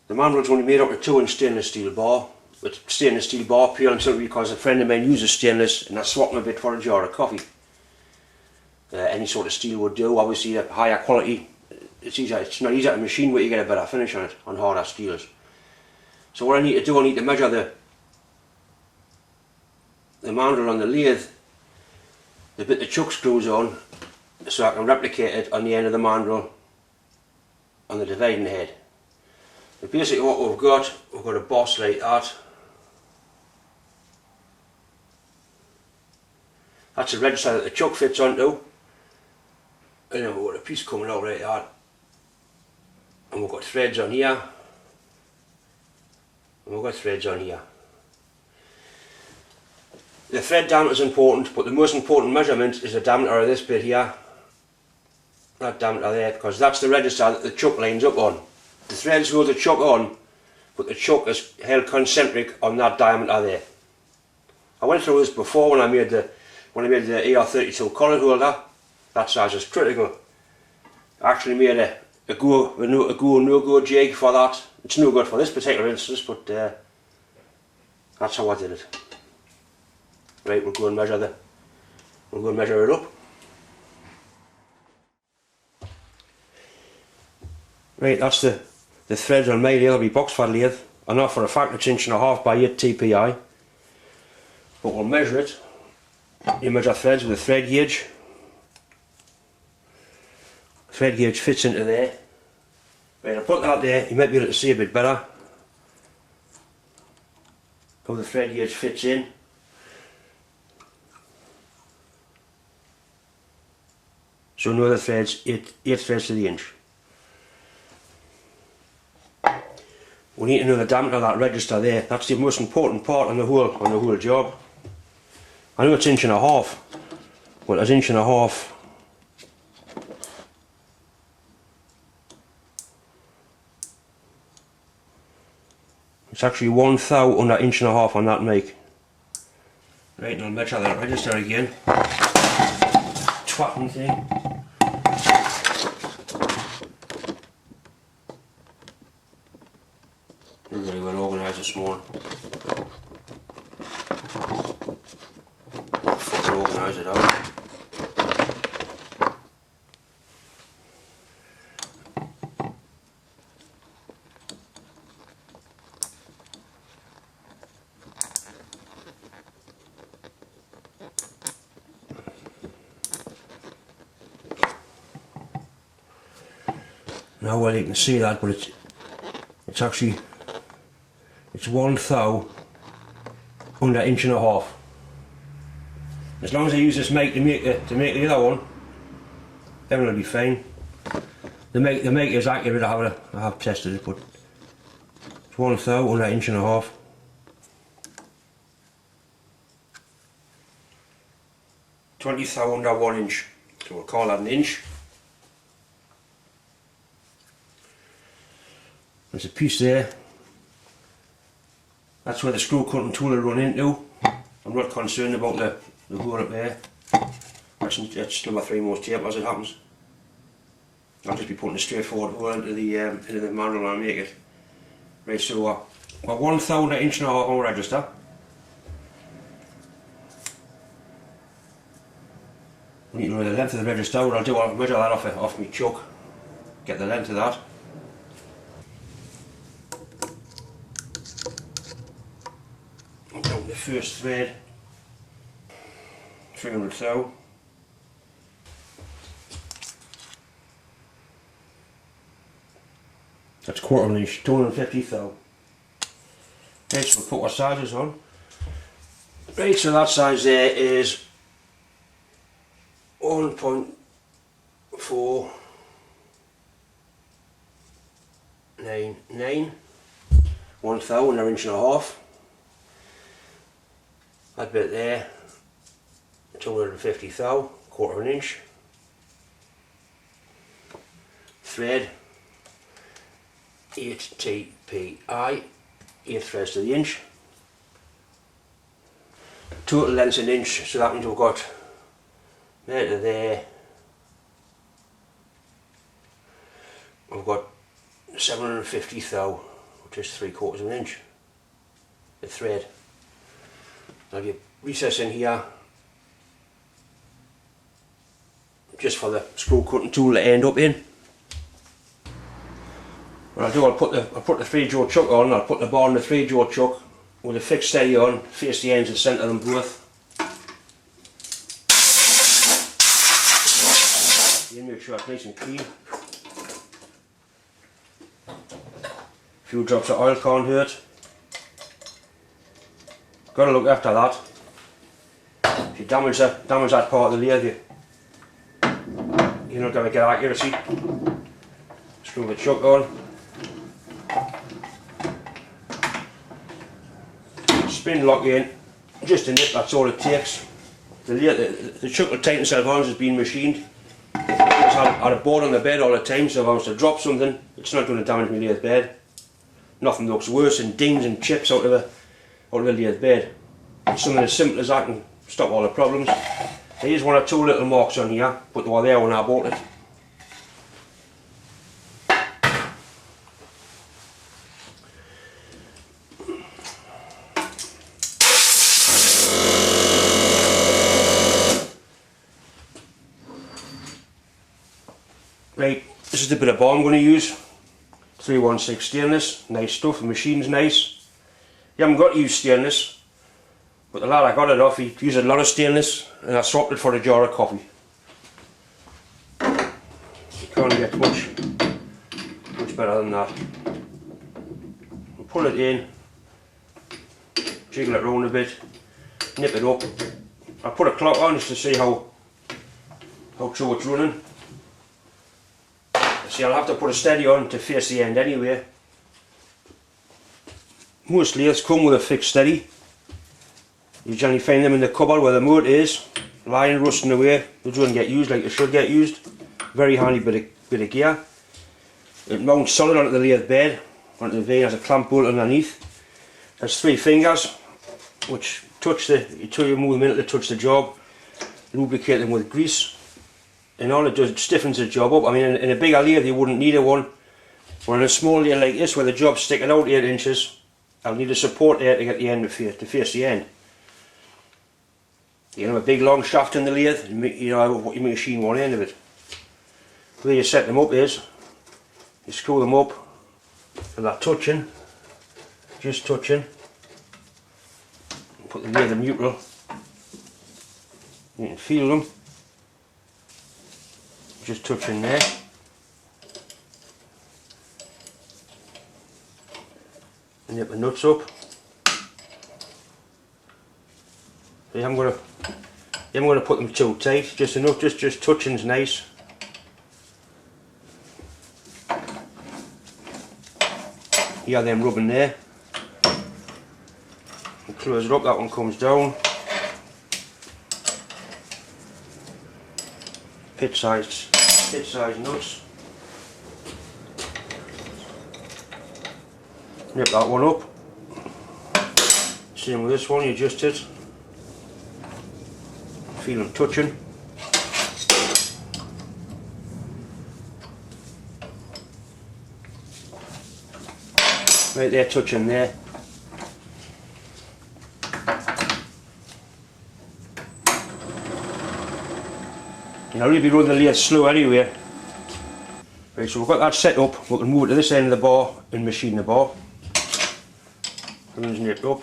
The mandrel's only made up of 2-inch stainless steel bar. With stainless steel bar pure and simply because a friend of mine uses stainless and I swap them a bit for a jar of coffee. Any sort of steel would do. Obviously a higher quality, it's not easier to machine, but you get a better finish on it, on harder steels. So what I need to do, I need to measure the mandrel on the lathe, the bit the chuck screws on, so I can replicate it on the end of the mandrel on the dividing head. But basically what we've got a boss like that. That's the register that the chuck fits onto. And then we've got a piece coming out like that. And we've got threads on here. And we've got threads on here. The thread diameter is important, but the most important measurement is the diameter of this bit here. That diameter there, because that's the register that the chuck lines up on. The threads hold the chuck on, but the chuck is held concentric on that diameter there. I went through this before when I made the ER32 collar holder. That size is critical. I actually made a go no-go jig for that. It's no good for this particular instance, but that's how I did it. Right, we'll go and measure it up. Right, that's the threads on my lathe. It'll be box fed lathe. I know for a fact it's 1.5 by 8 TPI. But we'll measure it. You measure threads with a thread gauge. Thread gauge fits into there. Right, I'll put that there, you might be able to see a bit better how the thread gauge fits in. So know the threads, 8 threads to the inch. We need to know the diameter of that register there. That's the most important part on the whole job. I know it's 1.5 inches, but it's 1.5 inches. It's actually 1/1000 under 1.5 inches on that make. Right, and I'll measure that register again. Twatting thing. Very well organised this morning. Fucking organise it out. Now, well, you can see that, but it's actually 1/1000 under 1.5 inches. As long as I use this make to make the other one, everything will be fine. The make is accurate. I have tested it, but it's 1/1000 under 1.5 inches. 20/1000 under 1 inch. So we'll call that an inch. There's a piece there. That's where the screw cutting tool will run into. I'm not concerned about the hole up there. That's number 3 most tape as it happens. I'll just be putting a straightforward hole into the mandrel when I make it. Right, so we're 1/1000 under 1.5 inches on register. We need to know the length of the register. What I'll do, I'll measure that off my chuck. Get the length of that. Down the first thread, 300 thou. That's 1/4 inch, 250 thou. Right, so we'll put our sizes on. Right, so that size there is 1.499, 1/1000 under 1.5 inches. That bit there, 250 thou, 1/4 inch. Thread, 8 TPI, 8 threads to the inch. Total length's an inch, so that means we've got there to there. We've got 750 thou just 3/4 of an inch, the thread. Now you recess in here just for the screw cutting tool to end up in. What I'll do, I'll put the 3/0 chuck on. I'll put the bar in the 3/0 chuck with a fixed steady on, face the ends and centre them both. You make sure it's nice and clean. A few drops of oil can't hurt. Got to look after that. If you damage that part of the lathe, you're not going to get accuracy. Screw the chuck on. Spin lock in, just a nip, that's all it takes. The chuck will tighten itself on as it's being machined. I had a board on the bed all the time, so if I was to drop something, it's not going to damage my lathe bed. Nothing looks worse than dings and chips out of a lathe bed. Something as simple as that can stop all the problems. Here's one or two little marks on here, but they were there when I bought it. Right, this is the bit of bar I'm going to use. 316 stainless, nice stuff, the machine's nice. You haven't got to use stainless, but the lad I got it off, he used a lot of stainless and I swapped it for a jar of coffee. You can't get much better than that. Pull it in, jiggle it round a bit, nip it up. I put a clock on just to see how true it's running. See, I'll have to put a steady on to face the end anyway. Most lathes come with a fixed steady. You generally find them in the cupboard where the motor is, lying rusting away. They don't get used like they should get used. Very handy bit of gear. It mounts solid onto the lathe bed, onto the vane, has a clamp bolt underneath. There's 3 fingers which touch until you move them in to touch the job. Lubricate them with grease. And all it does, it stiffens the job up. I mean, in a bigger lathe you wouldn't need a one, but in a small lathe like this where the job's sticking out 8 inches, I'll need a support there to get the end to face the end. You know, a big long shaft in the lathe, you know, you machine one end of it. The way you set them up is, you screw them up, and they're touching, just touching. Put the lathe in neutral. You can feel them. Just touching there. And nip the nuts up. So I'm going to put them too tight, just enough, just touching's nice. You have them rubbing there. And close it up, that one comes down. Pit size nuts. Nip that one up. Same with this one, you adjust it. Feel them touching. Right there, touching there. You know, you'll be running the lathe slow anyway. Right, so we've got that set up. We can move it to this end of the bar and machine the bar. Everything's nipped up.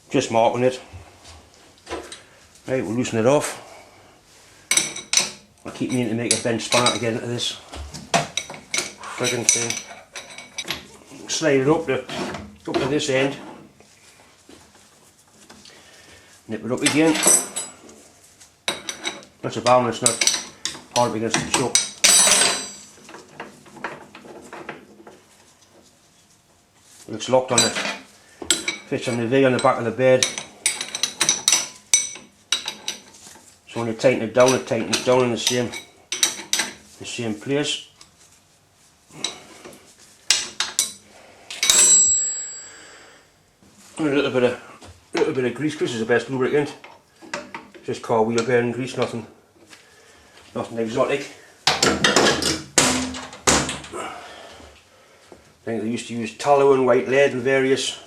Just marking it. Right, we'll loosen it off. I keep meaning to make a bench spanner to get into this friggin' thing. Slide it up to this end. Nip it up again. That's a balance, not hard up against the chuck. It's locked on it. Fits on the V on the back of the bed. So when you tighten it tightens down in the same place. And a little bit of grease. Grease is the best lubricant. Just car wheel bearing grease, nothing exotic. I think they used to use tallow and white lead and various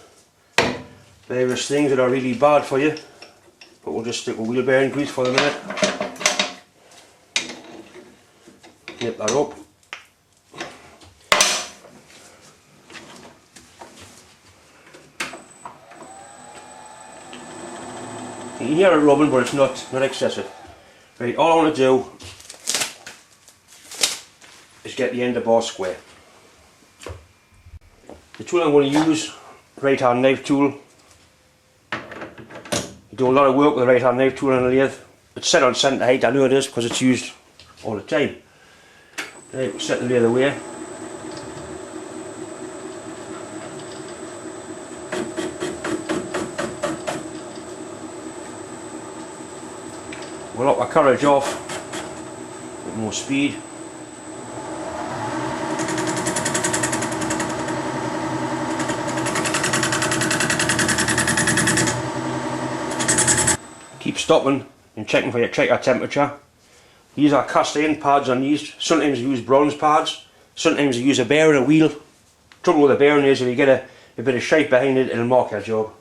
things that are really bad for you. But we'll just stick with wheel bearing grease for the minute. Nip that up. You can hear it rubbing, but it's not excessive. Right, all I want to do is get the end of bar square. The tool I'm going to use, right hand knife tool. You do a lot of work with the right hand knife tool on a lathe. It's set on centre height, I know it is because it's used all the time. Right, we'll set the lathe away. We'll lock our carriage off with more speed. Keep stopping and checking for your checker temperature. These are cast iron pads on these. Sometimes you use bronze pads, sometimes you use a bearing, a wheel. Trouble with a bearing is if you get a bit of shape behind it, it'll mark your job.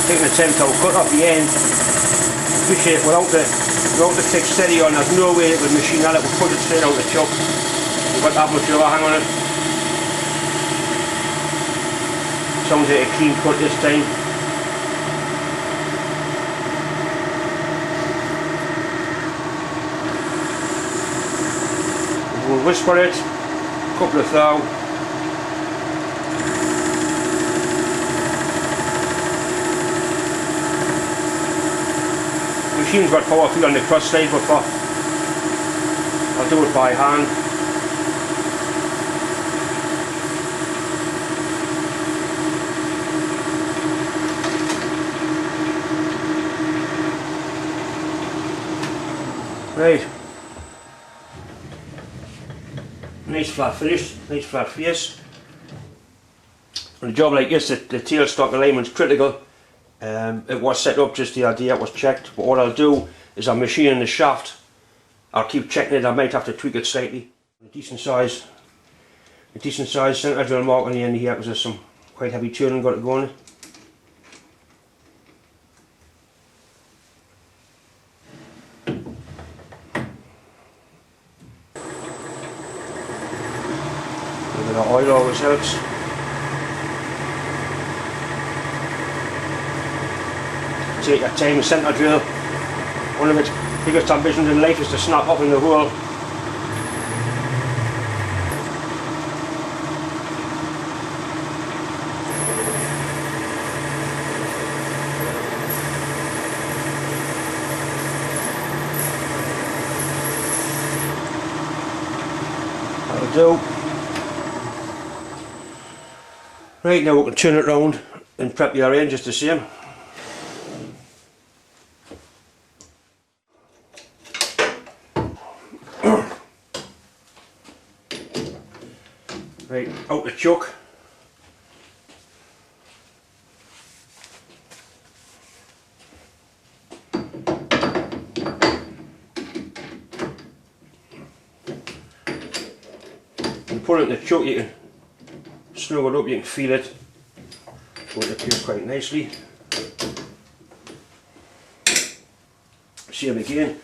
Taking a 10-tool cut off the end, push it without the thick steady on. There's no way it would machine that, it would put it straight out the chuck. You've got that much overhang on it. Sounds like a clean cut this time. We'll whisper it, a couple of thou. The machine's got power field on the cross side, but I'll do it by hand. Right. Nice flat finish, nice flat face. On a job like this, the tailstock alignment's critical. It was set up just the idea, it was checked, but what I'll do is I'm machining the shaft. I'll keep checking it, I might have to tweak it slightly. A decent size centre drill mark on the end here because there's some quite heavy turning got to go on it. A bit of oil always helps. Take your time, centre drill. One of its biggest ambitions in life is to snap up in the hole. That'll do. Right, now we can turn it round and prep your end just the same. Right, out the chuck. You put it in the chuck, you can snug it up, you can feel it go into place quite nicely. Same again,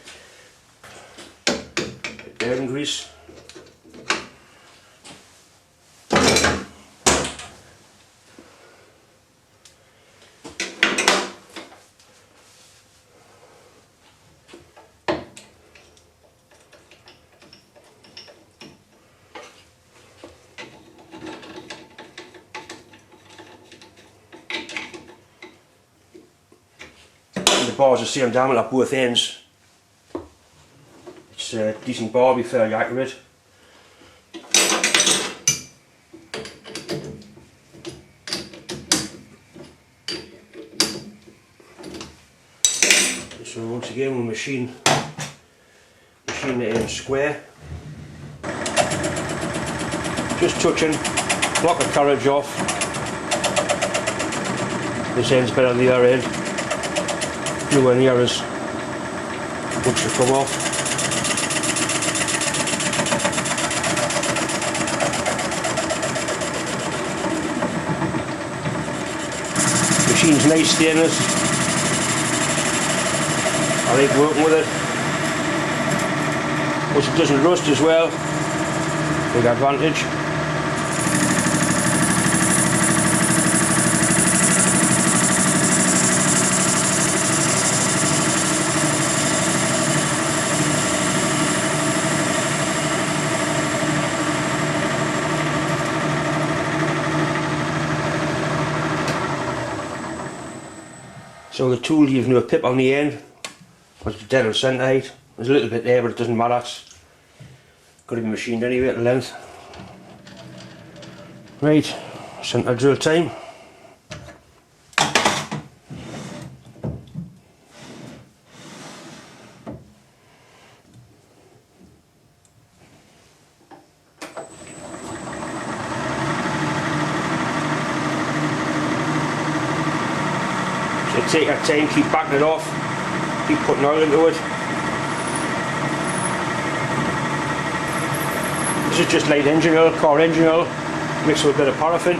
bearing grease. bar is the same diameter at both ends. It's a decent bar, be fairly accurate. So once again we'll machine the end square. Just touching, block the carriage off. This end's better than the other end. Nowhere near as much to come off. Machine's nice stainless. I like working with it. Plus it doesn't rust as well. Big advantage. So the tool leaves no pip on the end, because it's dead on centre height. There's a little bit there, but it doesn't matter. It's got to be machined anyway at the length. Right, centre drill time. So take your time, keep backing it off, keep putting oil into it. This is just light engine oil, car engine oil, mixed with a bit of paraffin.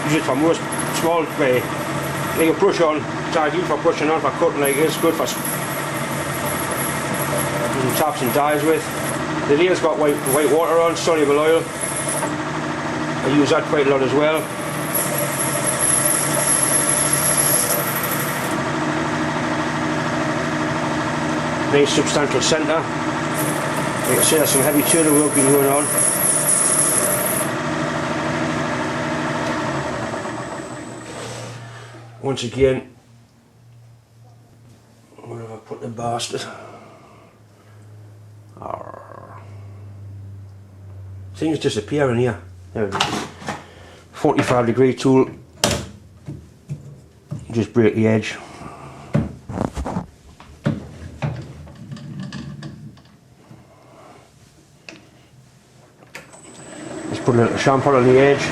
Use it for most small, like a brush on, it's ideal for brushing on, for cutting like this, good for using taps and dies with. The nail's got white water on, soluble oil. I use that quite a lot as well. Nice substantial centre. Like I say, there's some heavy turner work going on. Once again, where have I put the bastard? Things disappear in here. There it is. 45-degree tool. Just break the edge. Put a little chamfer on the edge.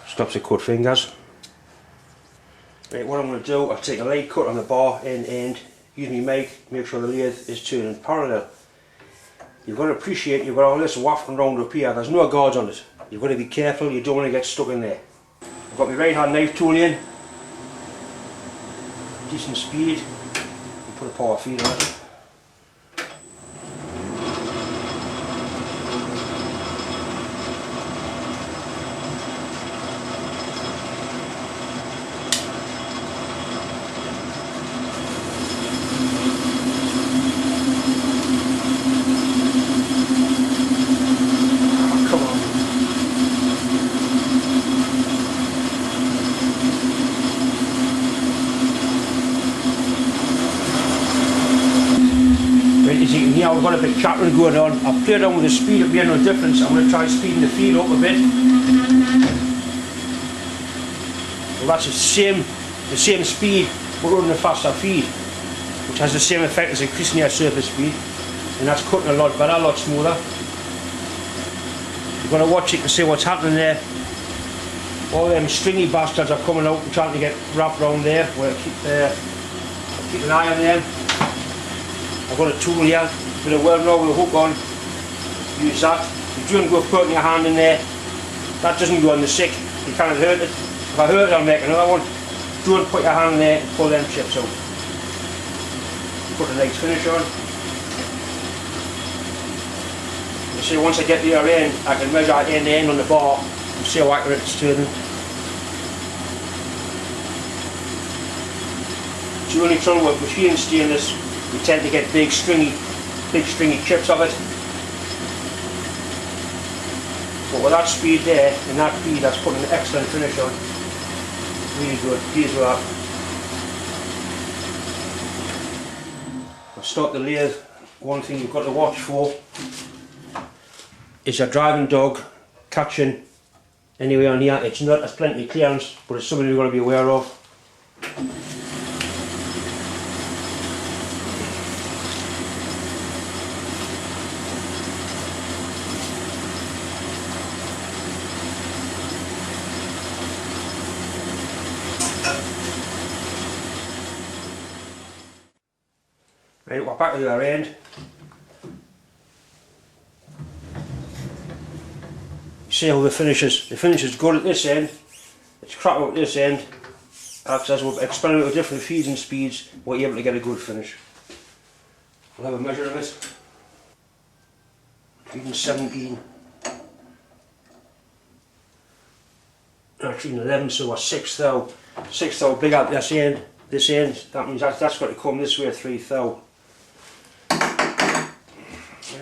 Stops the cut fingers. Right, what I'm going to do, I'll take a light cut on the bar end, use my make sure the lathe is turning parallel. You've got to appreciate you've got all this wafting round up here, there's no guards on it. You've got to be careful, you don't want to get stuck in there. I've got my right hand knife tool in. Decent speed. Put a power feed on it. Oh, come on. As you can hear, I've got a bit of chattering going on. I've played on with the speed, it'll be no difference. I'm going to try speeding the feed up a bit. Well, that's the same speed, but running a faster feed, which has the same effect as increasing your surface speed, and that's cutting a lot better, a lot smoother. You've got to watch it to see what's happening there. All them stringy bastards are coming out and trying to get wrapped around there. Well, keep an eye on them. I've got a tool here, with a weld rod with a hook on. Use that. You don't go putting your hand in there. That doesn't go on the sick. You can't hurt it. If I hurt it, I'll make another one. Don't put your hand in there and pull them chips out. Put a nice finish on. You see, once I get the other end, I can measure end to end on the bar and see how accurate it's turning. It's the only trouble with machine stainless. You tend to get big stringy chips of it. But with that speed there and that feed, that's putting an excellent finish on. Really good, pleased with that. I'll stop the lathe. One thing you've got to watch for is a driving dog catching anywhere on here. It's not, there's plenty of clearance, but it's something you've got to be aware of. Right, we're back to the other end. See how the finish is. The finish is good at this end, it's crap at this end. As we've experimented with different feeds and speeds, we're able to get a good finish. We'll have a measure of it. Feeding 17. Actually 11, so we're 6 thou. 6 thou big at this end. This end, that means that's got to come this way 3 thou.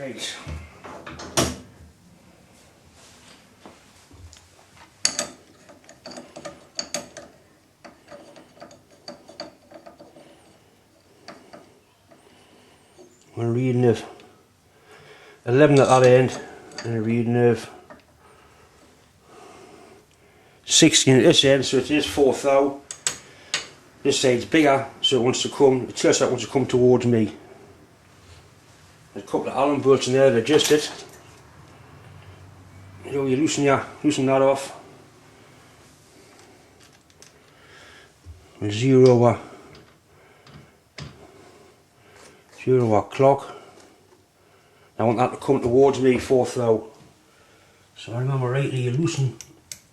Right. We're reading of 11 at that end and a reading of 16 at this end, so it is 4 thou. This side's bigger, so it wants to come, it tells that it wants to come towards me. There's a couple of Allen bolts in there to adjust it. You know, you loosen that off. We'll zero our clock. I want that to come towards me 4 thou. So I remember rightly, you loosen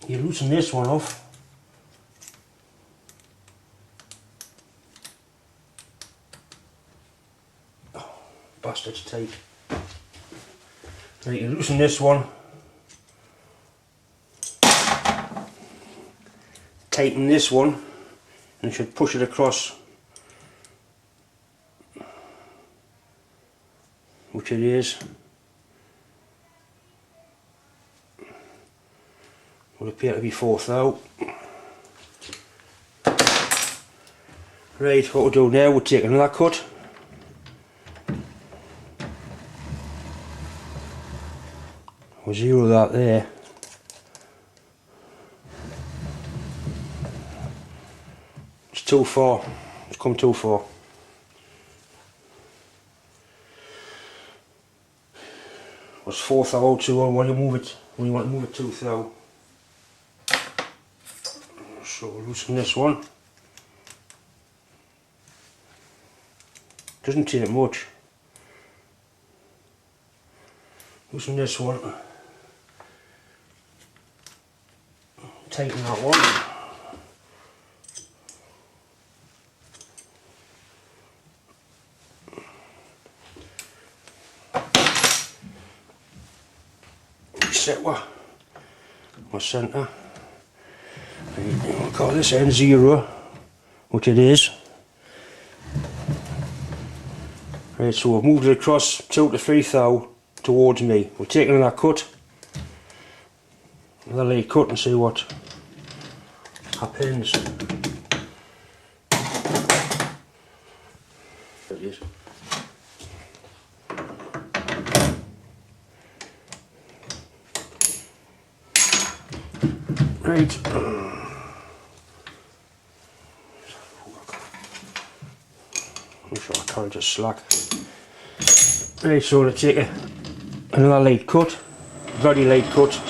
this one off. Oh, bastard's tight. Right, you loosen this one. Tighten this one, and you should push it across. Which it is. Will appear to be 4 thou. Right, what we'll do now, we'll take another cut. We'll zero that there. It's too far, it's come too far. Was 4 thou out too, when you want to move it 2 thou. So we'll loosen this one. Doesn't take much. Loosen this one. Tighten that one. Set my centre. We'll call this end 0, which it is. Right, so we've moved it across 2 to 3 thou towards me. We'll take another cut, another light cut, and see what happens. There it is. Right. Make sure I can't just slack. Right, so to take another light cut, very light cut.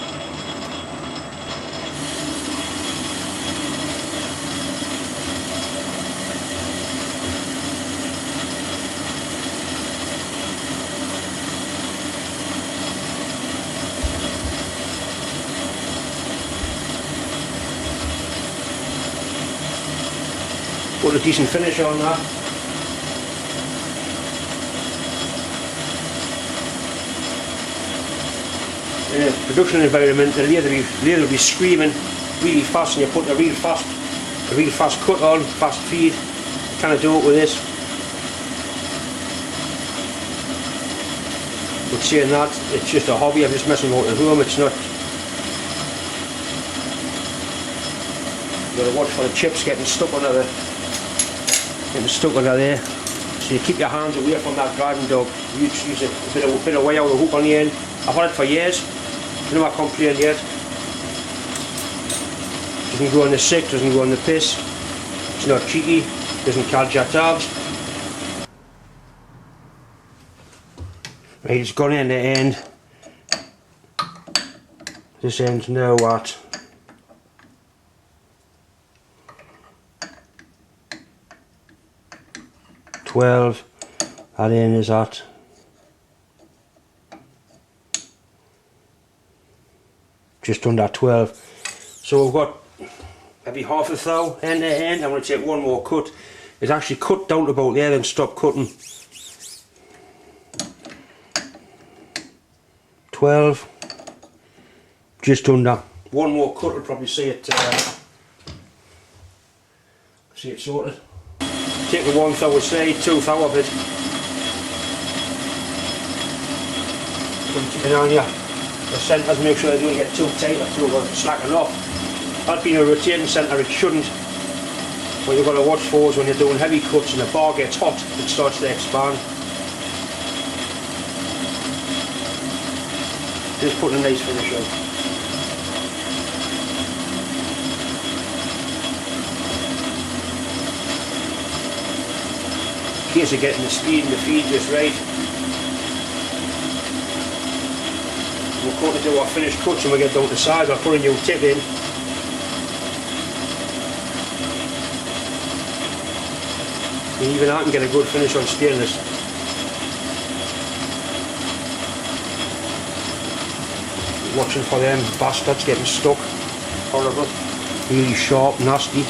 Put a decent finish on that. In a production environment, the lathe will be screaming really fast, and you put a real fast cut on, fast feed. You kind of do it with this. But saying that, it's just a hobby. I'm just messing about at home. It's not got to watch for the chips getting stuck under there. So you keep your hands away from that guiding dog. You use a bit of way out of the hook on the end. I've had it for years. Never complained yet. Doesn't go on the sick, doesn't go on the piss. It's not cheeky, doesn't catch your tabs. Right, it's gone in the end. This end's now at 12. That end is at just under 12. So we've got maybe half a thou end to end. I'm going to take one more cut. It's actually cut down to about there, then stop cutting. 12. Just under. One more cut will probably see it sorted. Take the 1 thou aside, 2 thou of it. Put it on you. The centres, make sure they don't get too tight or too slacking off. That being a rotating centre, it shouldn't. What you've got to watch for is when you're doing heavy cuts and the bar gets hot, it starts to expand. Just putting a nice finish on. In case of getting the speed and the feed just right. We're going to do our finished cuts and we get down to size. I'll put a new tip in. And even I can get a good finish on stainless. Watching for them bastards getting stuck. Horrible. Really sharp, nasty.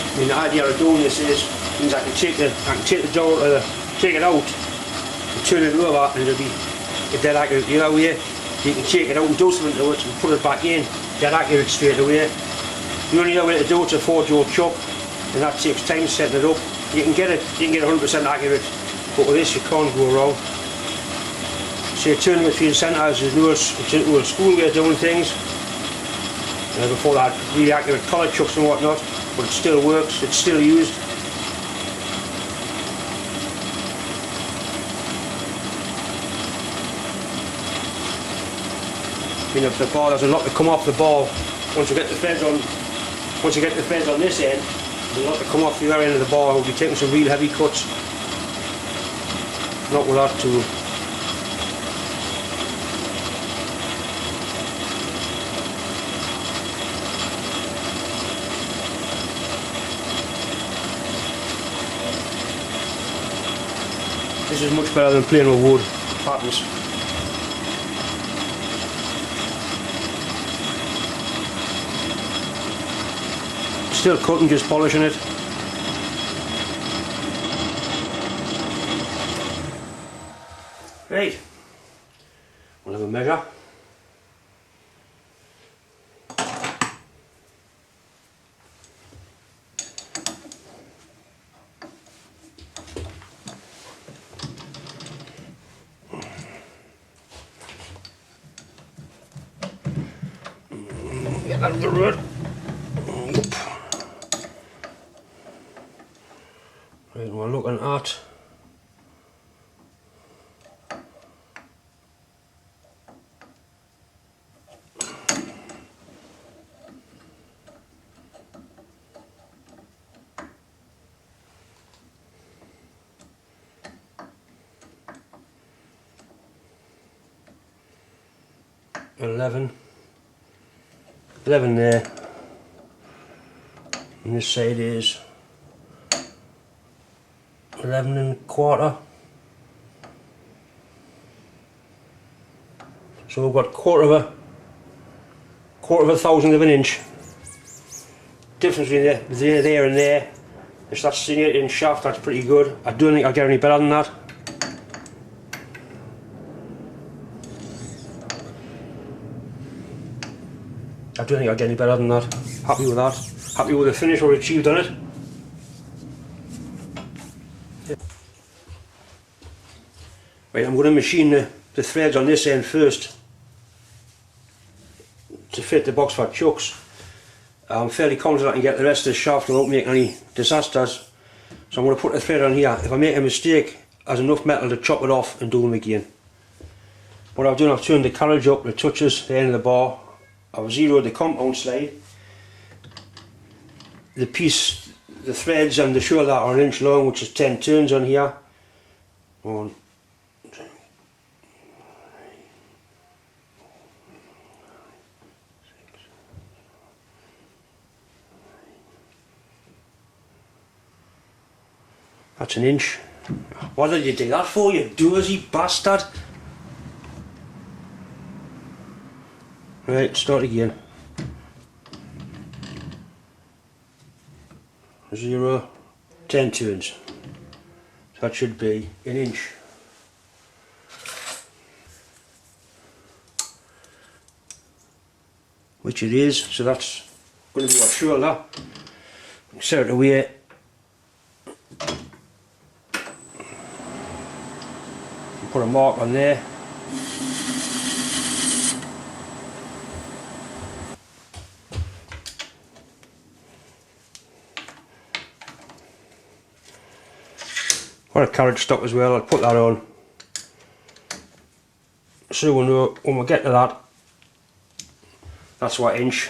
I mean, the idea of doing this is means I can take the door, take it out, and turn it over, and it'll be dead accurate. You know, you can take it out and do something to it and put it back in, dead accurate straight away. The only other way to do it's a 4-jaw chuck, and that takes time setting it up. You can get 100% accurate, but with this you can't go wrong. So you're turning between centres is no school way of doing things. Before that, really accurate collar chucks and whatnot. But it still works, it's still used. I mean, the ball, there's a lot to come off the ball. Once you get the threads on this end, there's a lot to come off the other end of the ball. We'll be taking some real heavy cuts. Not with that tool. This is much better than playing with wood patterns. Still cutting, just polishing it. Right, we'll have a measure. Get out of the road. Right, we're looking at 11 there, and this side is 11 1/4. So we've got quarter of a thousandth of an inch difference between there and there. If that's an 8-inch shaft, that's pretty good. I don't think I'll get any better than that. I don't think I'll get any better than that. Happy with that. Happy with the finish we achieved on it. Right, I'm going to machine the threads on this end first to fit the box for chucks. I'm fairly confident I can get the rest of the shaft without making any disasters. So I'm going to put the thread on here. If I make a mistake, there's enough metal to chop it off and do them again. What I've done, I've turned the carriage up, the touches, the end of the bar. I've zeroed the compound slide. The piece, the threads and the shoulder are 1 inch long, which is 10 turns on here. 1, 2, 6. That's 1 inch. What did you do that for, you dozy bastard? Right, start again. 0, 10 turns. So that should be 1 inch. Which it is, so that's going to be our shoulder. Set it away. Put a mark on there. Got a carriage stock as well, I'll put that on. So we'll know when we get to that, that's what inch.